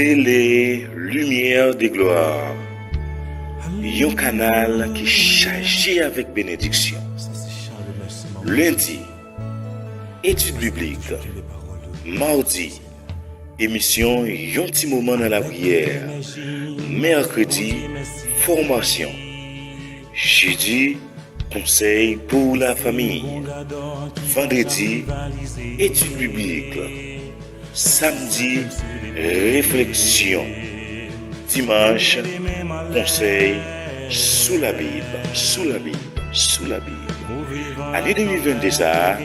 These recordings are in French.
Télé Lumière des Gloires, un canal qui chargé avec bénédiction. Lundi, étude biblique. Mardi, émission Un petit moment dans la prière. Mercredi, formation. Jeudi, conseil pour la famille. Vendredi, étude biblique. Samedi, réflexion. Dimanche, conseil sous la Bible. Année 2022 ça,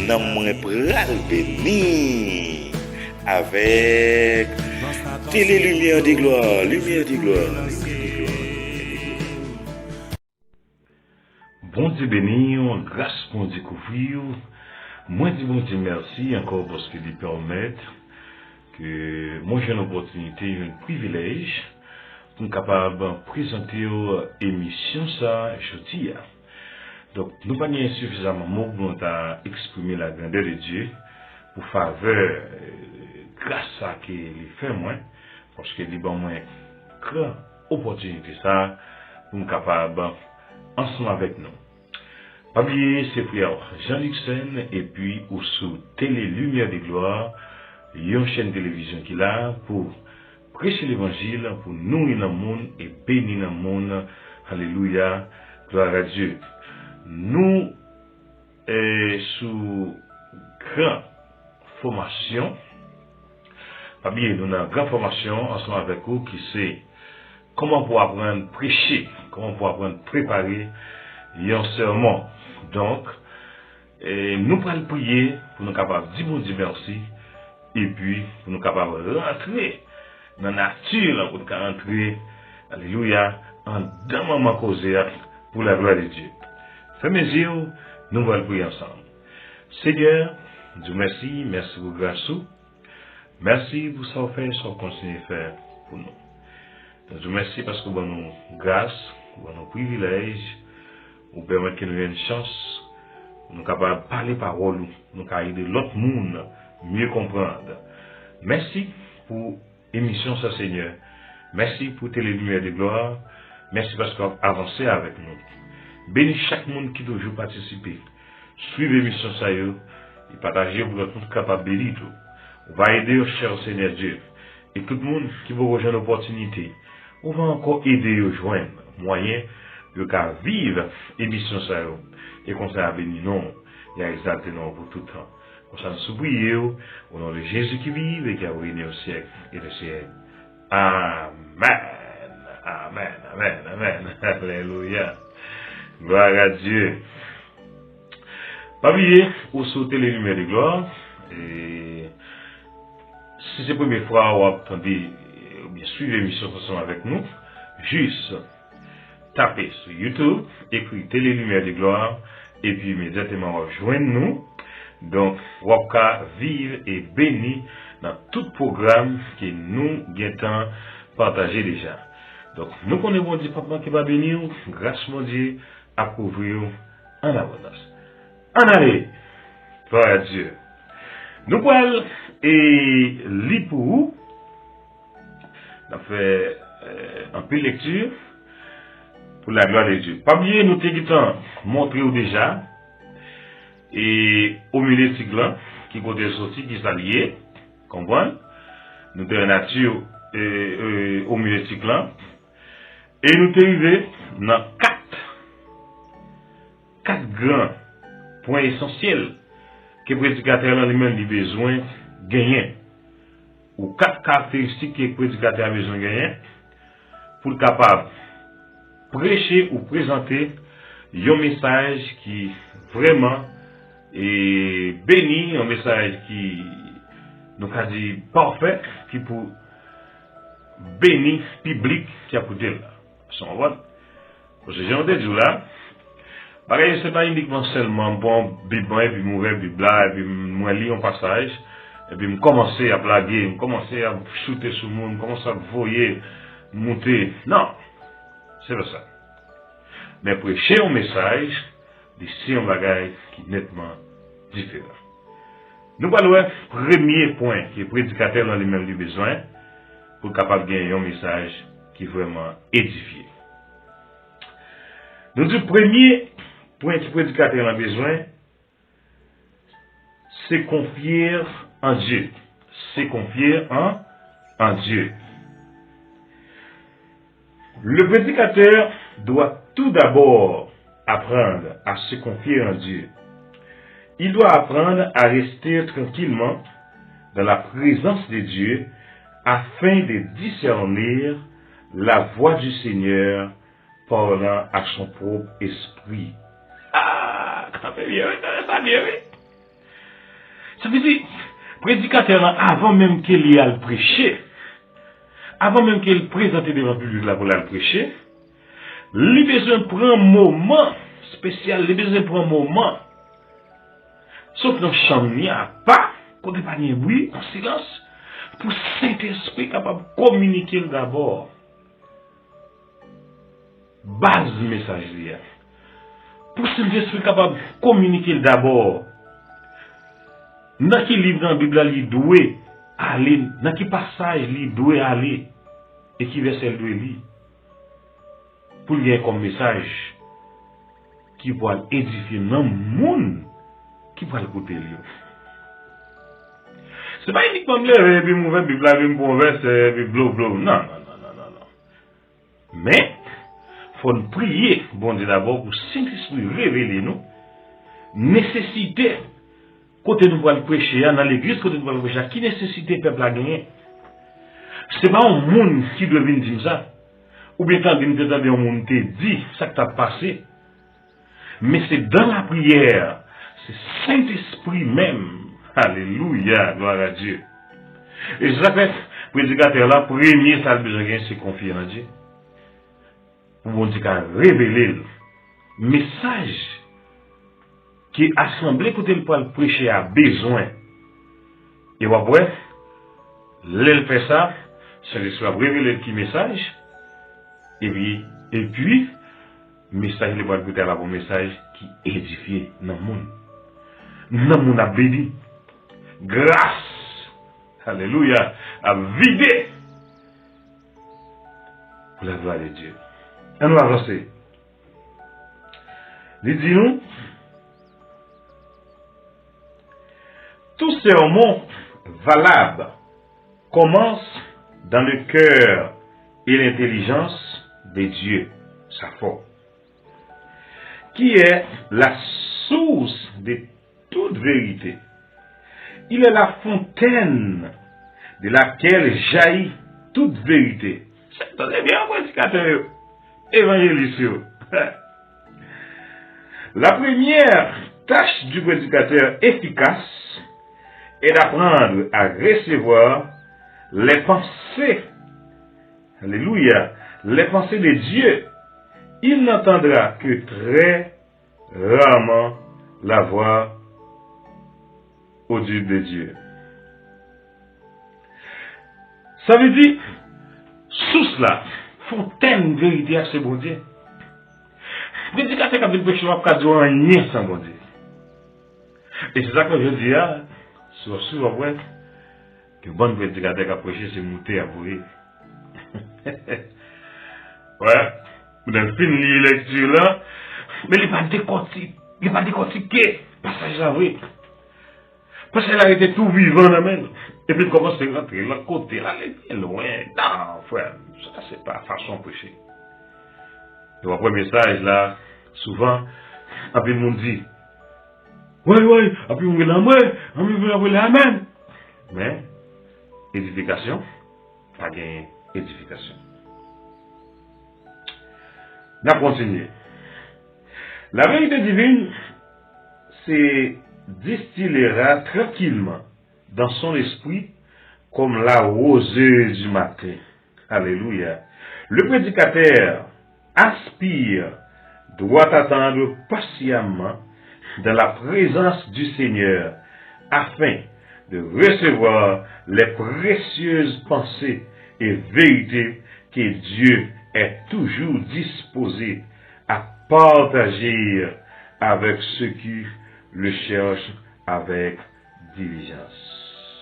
nan mwen pral béni avec Télé Lumière des Gloires, Bon Dieu béni, grâce pour découvrir. Moi dis bon Dieu merci encore parce que lui permettre que moi j'ai une opportunité, un privilège pour être capable de présenter une émission ça jeudi. Donc nous pas suffisamment mots pour exprimer la grandeur de Dieu pour faveur grâce à qu'il fait moi parce que il bon moi grande opportunité ça pour être capable ensemble avec nous. Pas oublier c'est frère Jean-Luc Sen et puis ou sous Télé Lumière des Gloires, une chaîne télévision qui là pour prêcher l'évangile, pour nourrir le monde et bénir le monde. Alléluia, gloire à Dieu. Nous sous grande formation, pas bien, nous avons une grande formation ensemble avec vous qui c'est comment pour apprendre à prêcher, comment pour apprendre à préparer un sermon. Donc, nous allons prier pour nous capables de dire bon Dieu merci et puis pour nous capables de rentrer dans la nature pour nous rentrer, alléluia, en demandant causer pour la gloire de Dieu. Fais mes yeux, nous allons prier ensemble. Seigneur, Dieu merci pour grâce. Merci pour ce que vous faites, ce que vous continuez à faire pour nous. Dieu merci parce que vous avez nous grâce, vous avez nous privilèges, vous permettez que nous ayons une chance, nous sommes capables de parler parole, nous capables aider l'autre monde mieux comprendre. Merci pour l'émission, ça Seigneur. Merci pour Télé Lumière de Gloire. Merci parce que vous avancez avec nous. Bénis chaque monde qui toujours participer. Suivez l'émission ça et partagez pour être capable de bénir tout. On va aider, cher Seigneur Dieu. Et tout le monde qui va rejoindre l'opportunité, on va encore aider à joindre moyen de vivre l'émission ça et qu'on s'est béni non. Il y a exalté non pour tout le temps. On s'en souplie au nom de Jésus qui vit et qui a régné au siècle et le siècle. Amen. Alléluia. Gloire à Dieu. Pas oublier, ou sauter les lumières de gloire. Et si c'est la première fois ou attendez, ou bien suivez l'émission ensemble avec nous, juste tapez sur YouTube, écrivez Télé Lumière de Gloire, et puis immédiatement rejoignez-nous. Donc, Waka vivre et béni dans tout programme que nous gagnons partager déjà. Donc, nous connaissons bon Dieu, Papa qui va bénir, grâce mon Dieu, à couvrir en abondance. En allez, gloire à Dieu. Nous allons et lire pour vous. On a fait un peu de lecture pour la gloire de Dieu. Pas oublier, nous t'avons montré déjà. Et au milieu de cycle qui côté sorti qui s'allié, comprendre? Nous avons nature au milieu de cycle et nous sommes arrivés dans quatre grands points essentiels que le prédicateur en lui-même a besoin de gagner, ou quatre caractéristiques que le prédicateur a besoin de gagner pour être capable de prêcher ou présenter un message qui vraiment est béni, un message qui nous a dit parfait, qui pour bénir le public qui a écouté là. Son vote. Parce que j'ai entendu dire là, pareil, c'est pas uniquement seulement bon, Bible, et puis mourir, Bible, et puis moi lire un passage, et puis me commencer à blaguer, me commencer à shooter sur le monde, commencer à voyer, monter. Non, c'est pas ça. Mais prêcher un message, c'est un bagage qui est nettement différent. Nous parlons du premier point que le prédicateur dans lui-même a besoin, pour capable gagner un message qui est vraiment édifié. Donc, le premier point que le prédicateur a besoin, c'est confier en Dieu. C'est confier en Dieu. Le prédicateur doit tout d'abord apprendre à se confier en Dieu. Il doit apprendre à rester tranquillement dans la présence de Dieu afin de discerner la voix du Seigneur parlant à son propre esprit. Ah, ça fait bien, ça bien, oui. Ça veut dire, prédicateur, avant même qu'il y ait à le prêcher, avant même qu'il présente devant le public là pour le prêcher, il a besoin de prendre un moment spécial, il a besoin de prendre un moment. Sauf dans le champ, il n'y a pas, pour ne pas de bruit, en silence, pour Saint-Esprit capable de communiquer d'abord. Base du message. Pour Saint-Esprit capable de communiquer d'abord. Dans quel livre dans la Bible, il doit aller, dans quel passage, il doit aller, et qui verset il doit lire. Pour lui avoir comme message qui va édifier dans le monde qui va écouter lui. C'est pas uniquement le puis mauvais Bible la même pour verset puis blo. Non. Mais faut nous prier bon Dieu d'abord pour Saint-Esprit révéler nous nécessité côté nous va le prêcher dans l'église côté nous va le prêcher qui nécessité peuple à gagner. C'est pas un monde qui doit venir dire ça. Ou bien quand il te un monde te dit ça que t'as passé. Mais c'est dans la prière, c'est Saint-Esprit même. Alléluia, gloire à Dieu. Et je répète, prédicateur là, premier, ça a besoin de se confier en Dieu. Pour bon Dieu, révéler le message qui est assemblé côté le poil prêcher a besoin. Et vous voyez, l'elle fait ça, c'est le soit révéler qui message. Et puis, message le poil prêcher là pour message qui édifie dans le monde. Dans le monde a béni. Grâce, alléluia, à vider pour la gloire de Dieu. Et nous avancer. Il dit nous, tout sermon valable commence dans le cœur et l'intelligence de Dieu, sa foi, qui est la source de toute vérité. Il est la fontaine de laquelle jaillit toute vérité. C'est bien, prédicateur, évangéliste. La première tâche du prédicateur efficace est d'apprendre à recevoir les pensées, alléluia, les pensées de Dieu. Il n'entendra que très rarement la voix audible de Dieu. Ça veut dire, source là, fontaine vérité, c'est bon Dieu. Prédicateur qui a dit péché, on va dire rien sans bon Dieu. Et c'est ça que je dis, souvent, ouais, que bon prédicateur qui a prêché, c'est monter à mourir. Ouais, vous avez fini la lecture là, mais il n'est pas décortiqué, passage là, oui. Parce qu'elle a été tout vivant dans même. Et puis comment c'est rentré, l'autre côté, là, elle est loin. Non, frère, ça c'est pas façon de prêcher. Donc après le message là, souvent, après le monde dit, ouais, après on veut l'amen. Mais, édification, pas gain édification. On continue. La vérité divine, c'est distillera tranquillement dans son esprit comme la rosée du matin. Alléluia. Le prédicateur aspire, doit attendre patiemment dans la présence du Seigneur afin de recevoir les précieuses pensées et vérités que Dieu est toujours disposé à partager avec ceux qui le cherchent avec diligence.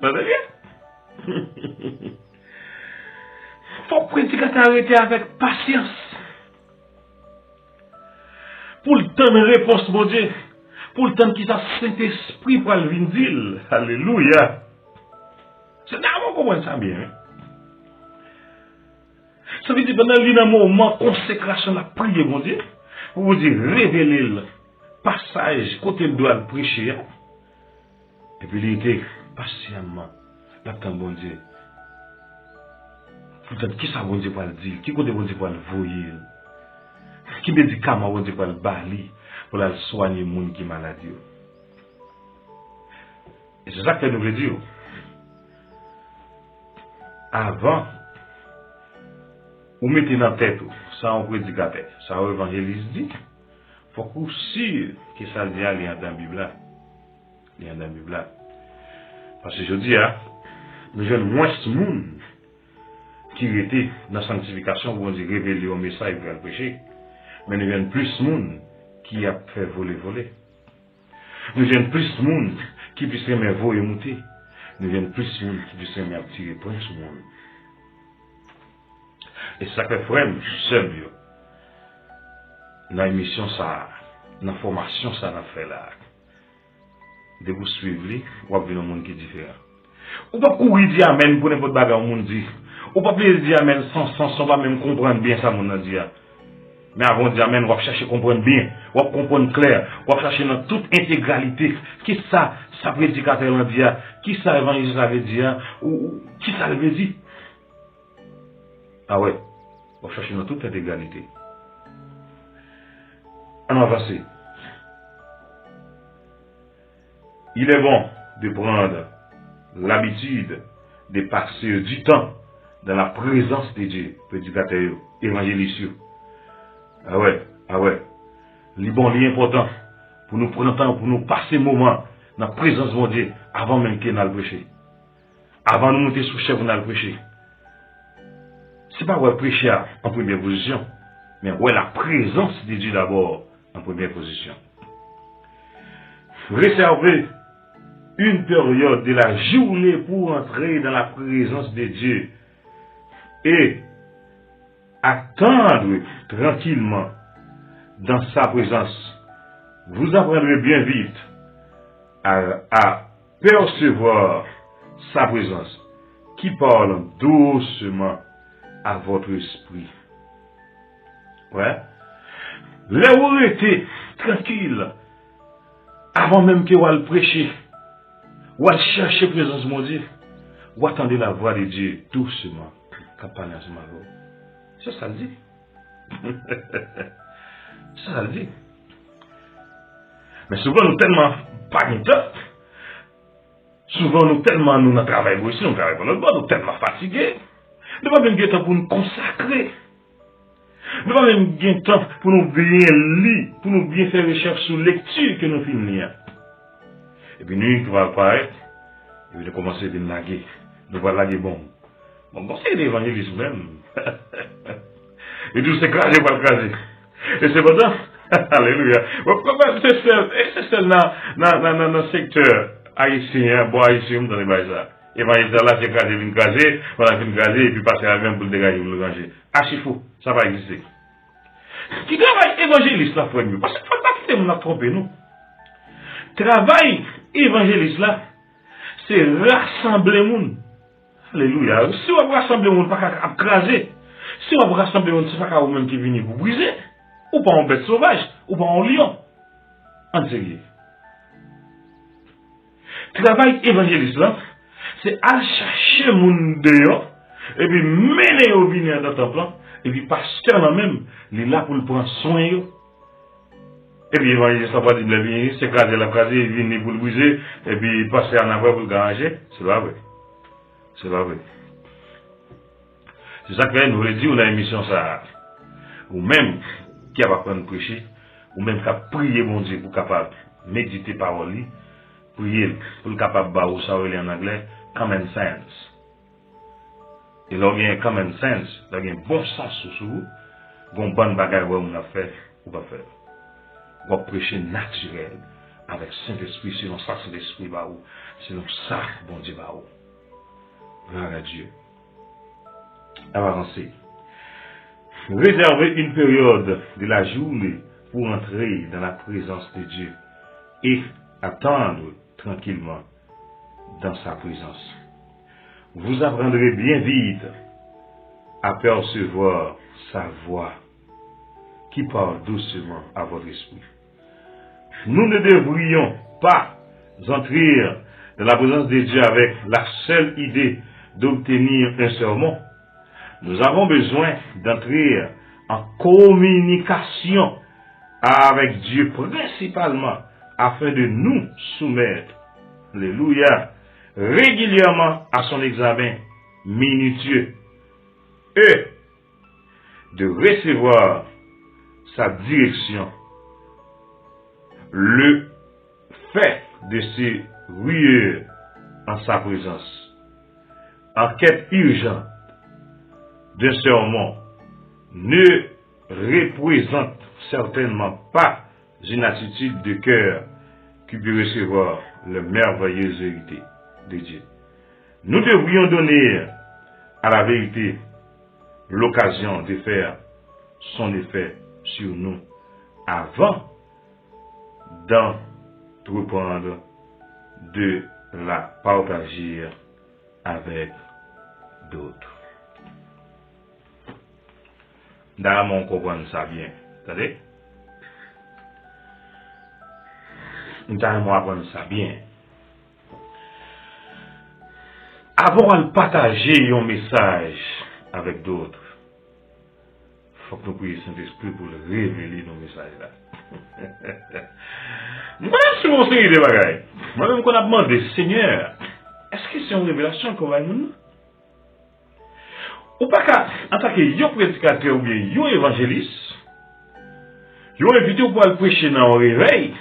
Vous voyez bien? Faut prédicateur arrêter avec patience. Pour le temps de réponse, mon Dieu. Pour le temps qui sa Saint-Esprit pour le vindil. Alléluia. C'est d'abord comprendre ça bien. Ça veut dire pendant le moment consécration la prière, mon Dieu. Pour vous dire, révéler le passage côté le doigt de prêcher. Et puis il était patiemment. L'attend, bon Dieu. Peut-être qui ça, bon Dieu, pour le dire? Qui côté, bon Dieu, pour le voyer? Qui médicament, bon Dieu, pour le bali? Pour le soigner, les gens qui sont malades. Et c'est ça que nous voulons dire. Avant, vous mettez dans la tête, ça on prédicateur, ça on évangéliste dit, il faut que vous sûr que ça dit à dans la Bible. Il y a dans la Bible. Parce que je dis, nous avons moins de monde qui était dans la sanctification pour dire révéler au message pour le péché. Mais nous avons plus de monde qui a fait voler. Nous avons plus de monde qui puisse aimer voler et monter. Nous avons plus de monde qui puisse aimer tirer point sur le monde. Et ça fait frère, seul, dans l'émission, ça, dans la formation, ça a fait là. De vous suivre, vous avez un monde qui est différent. Ou pas courir dire amen pour n'importe bagarre au monde dit. Ou pas dire amen sans pas même comprendre bien ça, mon dit. Mais avant de dire amen, on va chercher à comprendre bien, on va comprendre clair, on va chercher dans toute intégralité. Qui ça prédicateur l'a dit, qui ça évangéliste veut dire, ou qui ça veut dire. Ah ouais, on va chercher dans toute intégralité. On va avancer. Il est bon de prendre l'habitude de passer du temps dans la présence de Dieu, prédicateur, évangéliste. Ah ouais. L'important pour nous prendre temps, pour nous passer un moment dans la présence de Dieu avant même qu'il n'aille prêcher. Avant de monter sous chef, on a le prêcher. Ce n'est pas ouais prêcher en première position, mais ouais la présence de Dieu d'abord en première position. Réservez une période de la journée pour entrer dans la présence de Dieu et attendre tranquillement dans sa présence. Vous apprendrez bien vite à percevoir sa présence qui parle doucement à votre esprit. Ouais. Là où vous êtes tranquille, avant même que vous allez prêcher, ou allez chercher la présence de mon Dieu, ou attendez la voix de Dieu doucement. C'est ça le dit. C'est ça le dit. Mais souvent nous tellement pas de temps. Souvent nous tellement nous travaillons ici, nous travaillons pour notre bord, nous tellement fatigués. Nous n'avons pas même de temps pour nous consacrer. Nous n'avons pas même de temps pour nous bien lire, pour nous bien faire recherche sur lecture que nous finissons. Et puis nous, qui va apparaître, et puis nous commençons à nous laguer. Nous allons laguer bon. Bon, c'est l'évangélisme même. Et tout s'écraser par craser. Et c'est pour ça, alléluia. C'est celle dans le secteur haïtien, bon haïtien, dans les bails. Évangéliste là, c'est craser, une craser, voilà, une craser, et puis passer à la même pour le dégager, pour le ranger. Archi faux, ça va exister. Qui travaille évangéliste là, frère, parce qu'il ne faut pas quitter mon tromper, nous. Travail évangéliste là, c'est rassembler monde. Alléluia. Si on va rassembler monde, pas qu'à craser. Si on va rassembler monde, c'est pas qu'à vous-même qui venez pour briser. Ou pas en bête sauvage, ou pas en lion. En sérieux. Travail évangéliste là, c'est aller chercher monde dehors, et puis mener au venir dans ton plan, et puis pasteur là même, il est là pour le prendre soin. Et puis l'évangéliste n'a pas dit de venir, c'est craser la craser, il vient pour le briser, et puis passer en avant pour le garager. C'est pas vrai. C'est pas vrai. C'est ça que nous voulons dire dans l'émission ça. Ou même qui va prendre prêcher, ou même qui a prié mon Dieu pour capable méditer parole, prier pour capable de ça en anglais, common sense. Et là, il y a common sense, il y a un bon sens sur vous, il y a une bonne bagarre où on a fait ou pas faire. On va prêcher naturel, avec Saint-Esprit, selon ça, Saint-Esprit, selon ça, bon Dieu, Gloire à Dieu. Avancer. Réserver une période de la journée pour entrer dans la présence de Dieu et attendre tranquillement dans sa présence. Vous apprendrez bien vite à percevoir sa voix qui parle doucement à votre esprit. Nous ne devrions pas entrer dans la présence de Dieu avec la seule idée d'obtenir un sermon. Nous avons besoin d'entrer en communication avec Dieu principalement afin de nous soumettre, alléluia, régulièrement à son examen minutieux et de recevoir sa direction. Le fait de se ruer en sa présence, en quête urgente d'un sermon, ne représente certainement pas une attitude de cœur qui peut recevoir la merveilleuse vérité de Dieu. Nous devrions donner à la vérité l'occasion de faire son effet sur nous avant d'entreprendre de la partager avec d'autres. D'ailleurs, on comprend ça bien. Attendez? D'ailleurs, on comprend ça bien. Avant de partager un message avec d'autres, il faut que nous prions Saint-Esprit pour le révéler nos messages là. Moi, c'est mon série de bagailles. Moi-même, qu'on a demandé, Seigneur, est-ce que c'est une révélation qu'on va nous? Ou pas qu'à, en tant que prédicateur ou bien évangéliste, ils ont invité pour aller prêcher dans le réveil,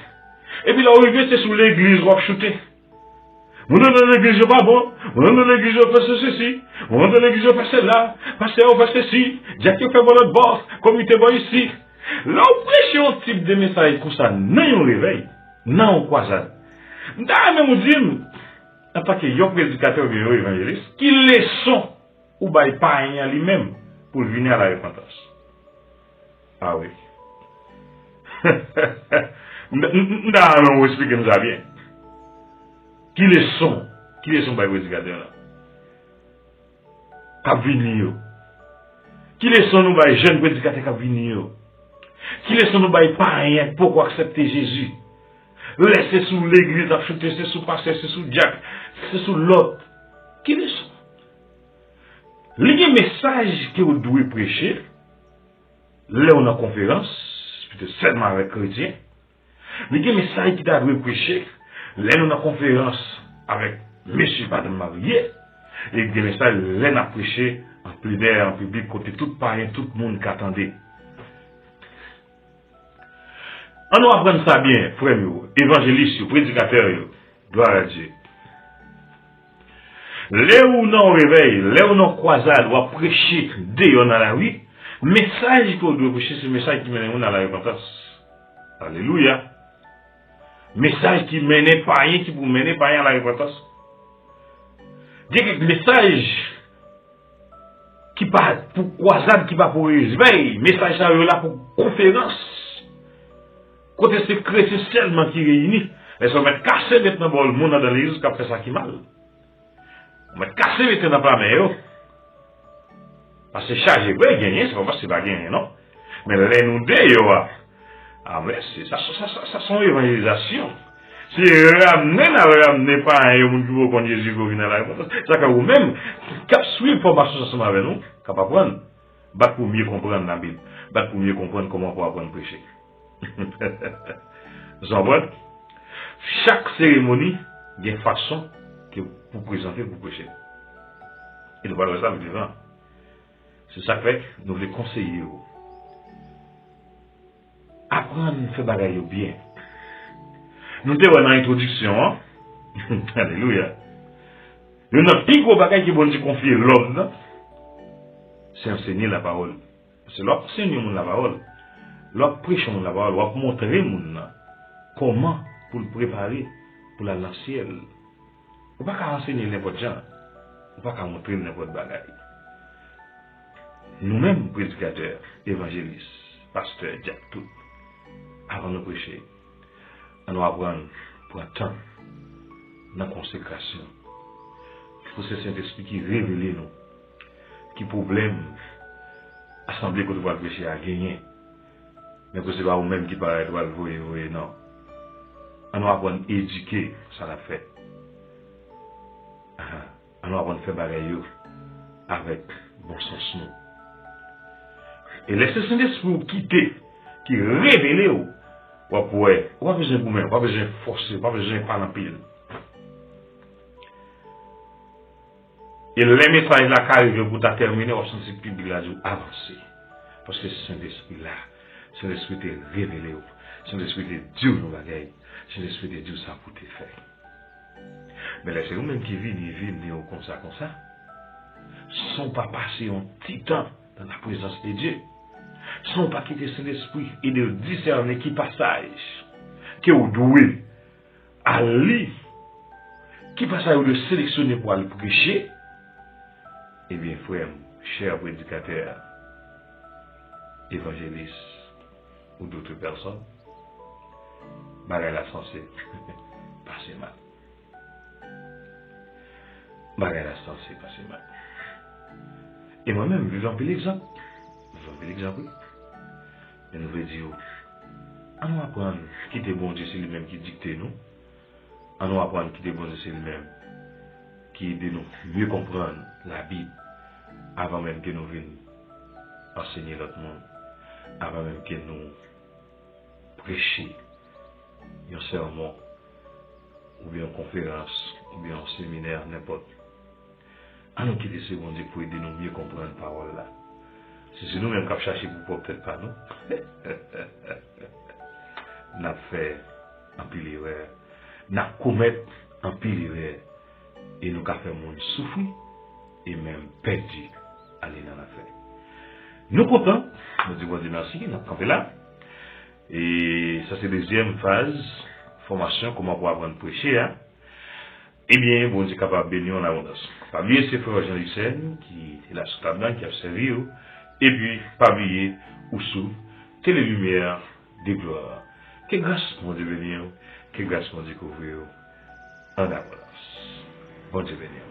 et puis là, on c'est sous l'église, on va chuter. Vous dans l'église, pas bon. Vous dans l'église, on fait ceci. Vous dans l'église, on fait cela. Pasteur, on fait ceci. Jacques fait bon l'autre bord. Comité bon ici. Là, on prêche un type de message comme ça, non, on réveil. Non, quoi ça. D'ailleurs, même, dire, en tant que prédicateur ou évangéliste, qu'il leçon ou bail pas lui-même pour venir à la repentance. Ah oui. Non, on explique nous ça bien. Qui les sont par les prédicateurs là? Qui viennent? Qui les sont nous par les jeunes prédicateurs qui viennent? Qui les sont nous par les parents pour accepter Jésus? Laissez sous l'église à chuter, c'est sous pasteur, c'est sous Jack, c'est sous l'autre. Qui les sont? Les messages que vous devez prêcher, là on a conférence, peut-être seulement avec chrétiens. Les messages qui doivent prêcher, là on a conférence avec monsieur madame marié, et des messages là on a prêché en plein air, en public, côté tout païen, tout le monde qui attendait. On nous apprend ça bien, frère, évangéliste, prédicateur, gloire à Dieu. Là où nous réveil, là où nous croisade, on va prêcher dehors dans la rue, message qu'on doit prêcher, c'est le message qui mène à la repentance. Alléluia. Message qui mène pas rien, qui vous mène pas rien à la repentance. Il y a quelques messages qui partent pour croisade, qui partent pour réveil, message ça là pour conférence. Côté c'est chrétien seulement qui réunit, et ça va casser maintenant le monde dans l'église qui a fait ça qui mal. On va casser maintenant dans la main. Parce que chargé, oui, gagner, c'est pas parce que c'est pas gagner, non. Mais les nous deux, ah, mais ça sont évangélisation. Si ramener pas un monde qui veut qu'on Jésus pour venir là, ça que vous-même, cap suivre formation ensemble avec nous, cap apprendre, battre pour mieux comprendre la Bible, battre pour mieux comprendre comment on peut apprendre à prêcher. Vous en voyez? Chaque cérémonie, il y a une façon que vous présentez pour prêcher. Et nous parlons de ça avec les gens. C'est ça que fait que nous voulons conseiller. Apprendre à faire bagaille bien. Nous avons une introduction. Alléluia. Il y a un plus gros bagage qui va confier l'homme. C'est enseigner la parole. C'est l'enseigner la parole. L'autre prêcher la parole. L'autre montrer comment pour le préparer pour la ciel. On ne peut pas enseigner n'importe quoi. On pas qu'à montrer n'importe bagaille. Nous-mêmes, prédicateurs, évangélistes, pasteurs, diacres, tout, avant de prêcher, on doit apprendre pour un temps, dans la consécration, pour ce Saint-Esprit qui révèle nous, qui problème, assemblée que nous devons prêcher à gagner, mais que ce n'est pas vous-même qui paraît doit le voir, non. On doit apprendre à éduquer, ça l'a fait. On doit apprendre à faire bagaille avec bon sens nous. Et laissez Saint-Esprit quitter, qui révèle, ou pas besoin de vous-même, pas besoin de forcer, pas besoin de parler en pile. Et les messages là qui arrivent pour terminer, on sent que le là avancer. Parce que c'est Saint-Esprit là, Saint-Esprit est révélé, Saint-Esprit est Dieu nous bagaille, Saint-Esprit est Dieu ça pour te faire. Mais laissez vous-même qui viennent comme ça, sans pas passer un petit temps dans la présence de Dieu. Sans pas quitter Saint-Esprit et de discerner qui passage que vous douez à lire, qui passage vous de sélectionner pour aller prêcher, eh bien, frère, cher prédicateur, évangéliste ou d'autres personnes, bagay la censé passer mal. Bagay la censé passer mal. Et moi-même, vivant peu l'exemple. Et nous voulons dire, on nous apprendre qui est bon Dieu, c'est lui-même qui dicte nous. On nous apprendre qui est bon Dieu, c'est lui-même qui aide nous mieux comprendre la Bible avant même que nous venions enseigner l'autre monde, avant même que nous prêchions un sermon, ou bien une conférence, ou bien un séminaire, n'importe. On nous quitter ce bon Dieu pour aider nous mieux comprendre la parole là. Si c'est nous-mêmes qui avons cherché pour peut-être pas nous. Nous avons fait un pile erreur. Nous avons commis un pile erreur. Et nous avons fait le monde souffrir et même perdu aller dans l'affaire. Nous comptons, nous disons Dieu merci, nous avons campé là. Et ça c'est la deuxième phase, formation, comment pour apprendre à prêcher. Hein? Eh bien, bon Dieu capable de bénir en abondance. Parmi eux, c'est frère Jean Lucien qui est là sur la table, qui a servi. Et puis, parmi eux, sous Télélumière des gloires. Que grâce mon Dieu bénir, que grâce mon Dieu couvrir en abondance. Bon Dieu bénir.